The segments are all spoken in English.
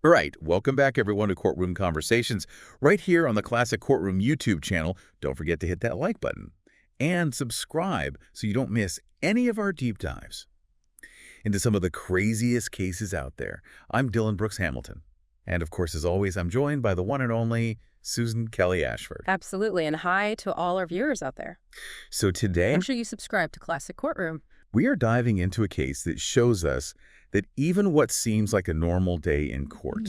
All right, welcome back everyone to Courtroom Conversations, right here on the Classic Courtroom YouTube channel. Don't forget to hit that like button and subscribe so you don't miss any of our deep dives into some of the craziest cases out there. I'm Dylan Brooks Hamilton, and of course, as always, I'm joined by the one and only Susan Kelly Ashford. Absolutely, and hi to all our viewers out there. So today, Make sure you subscribe to Classic Courtroom. we are diving into a case that shows us that even what seems like a normal day in court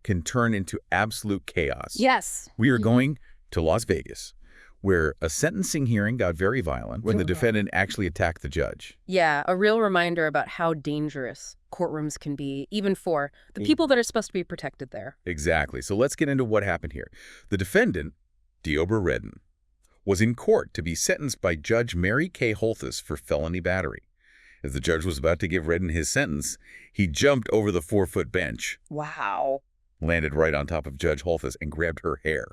can turn into absolute chaos. Yes. We are going to Las Vegas, where a sentencing hearing got very violent when the defendant actually attacked the judge. Yeah, a real reminder about how dangerous courtrooms can be, even for the people that are supposed to be protected there. Exactly. So let's get into what happened here. The defendant, Deobra Redden, was in court to be sentenced by Judge Mary Kay Holthus for felony battery. As the judge was about to give Redden his sentence, he jumped over the 4-foot bench, Wow. landed right on top of Judge Holthus, and grabbed her hair.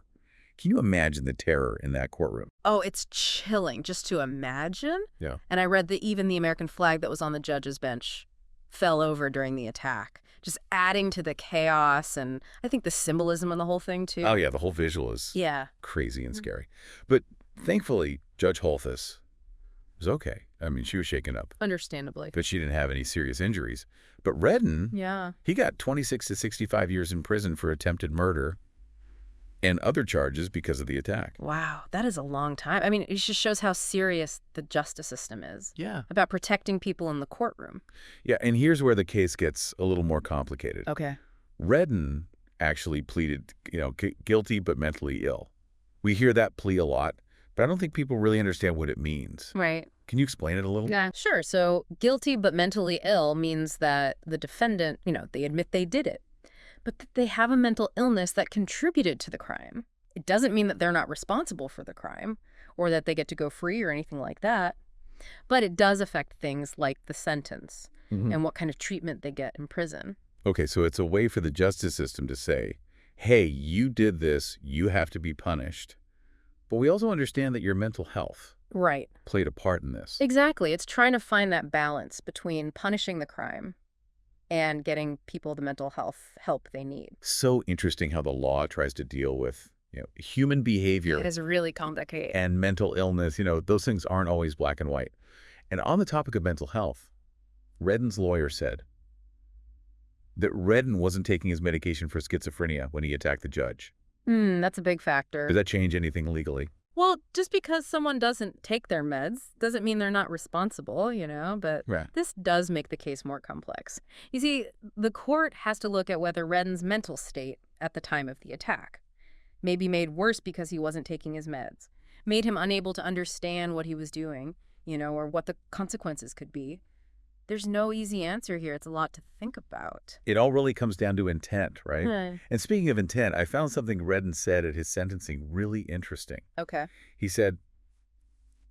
Can you imagine the terror in that courtroom? Oh, it's chilling just to imagine. Yeah. And I read that even the American flag that was on the judge's bench fell over during the attack, just adding to the chaos and I think the symbolism of the whole thing, too. Oh, yeah, the whole visual is crazy and scary. But thankfully, Judge Holthus was okay. I mean, she was shaken up. Understandably. But she didn't have any serious injuries. But Redden, he got 26 to 65 years in prison for attempted murder and other charges because of the attack. Wow, that is a long time. I mean, it just shows how serious the justice system is. Yeah. About protecting people in the courtroom. Yeah, and here's where the case gets a little more complicated. Okay. Redden actually pleaded, guilty but mentally ill. We hear that plea a lot, but I don't think people really understand what it means. Right. Can you explain it a little? Yeah, sure. So guilty but mentally ill means that the defendant, they admit they did it, but that they have a mental illness that contributed to the crime. It doesn't mean that they're not responsible for the crime or that they get to go free or anything like that, but it does affect things like the sentence and what kind of treatment they get in prison. Okay, so it's a way for the justice system to say, hey, you did this, you have to be punished. But we also understand that your mental health played a part in this. Exactly. It's trying to find that balance between punishing the crime and getting people the mental health help they need. So interesting how the law tries to deal with human behavior. It is really complicated. And mental illness. Those things aren't always black and white. And on the topic of mental health, Redden's lawyer said that Redden wasn't taking his medication for schizophrenia when he attacked the judge. That's a big factor. Does that change anything legally? Well, just because someone doesn't take their meds doesn't mean they're not responsible, but this does make the case more complex. You see, the court has to look at whether Redden's mental state at the time of the attack may be made worse because he wasn't taking his meds, made him unable to understand what he was doing, or what the consequences could be. There's no easy answer here. It's a lot to think about. It all really comes down to intent, right? And speaking of intent, I found something Redden said at his sentencing really interesting. Okay. He said,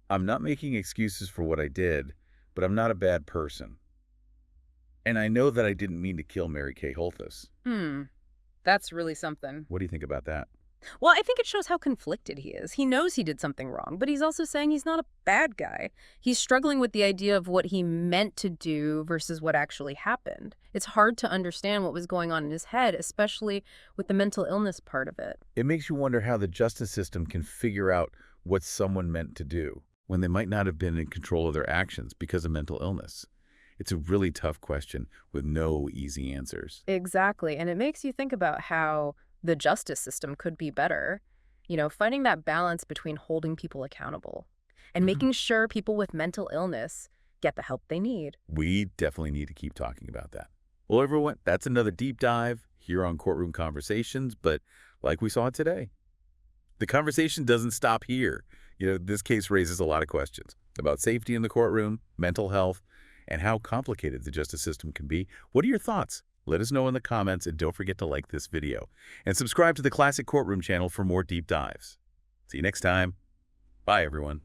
I'm not making excuses for what I did, but I'm not a bad person. And I know that I didn't mean to kill Mary Kay Holthus. That's really something. What do you think about that? Well, I think it shows how conflicted he is. He knows he did something wrong, but he's also saying he's not a bad guy. He's struggling with the idea of what he meant to do versus what actually happened. It's hard to understand what was going on in his head, especially with the mental illness part of it. It makes you wonder how the justice system can figure out what someone meant to do when they might not have been in control of their actions because of mental illness. It's a really tough question with no easy answers. Exactly, and it makes you think about how the justice system could be better, finding that balance between holding people accountable and making sure people with mental illness get the help they need. We definitely need to keep talking about that. Well, everyone, that's another deep dive here on Courtroom Conversations, but like we saw today, the conversation doesn't stop here. This case raises a lot of questions about safety in the courtroom, mental health, and how complicated the justice system can be. What are your thoughts? Let us know in the comments, and don't forget to like this video. And subscribe to the Classic Courtroom channel for more deep dives. See you next time. Bye, everyone.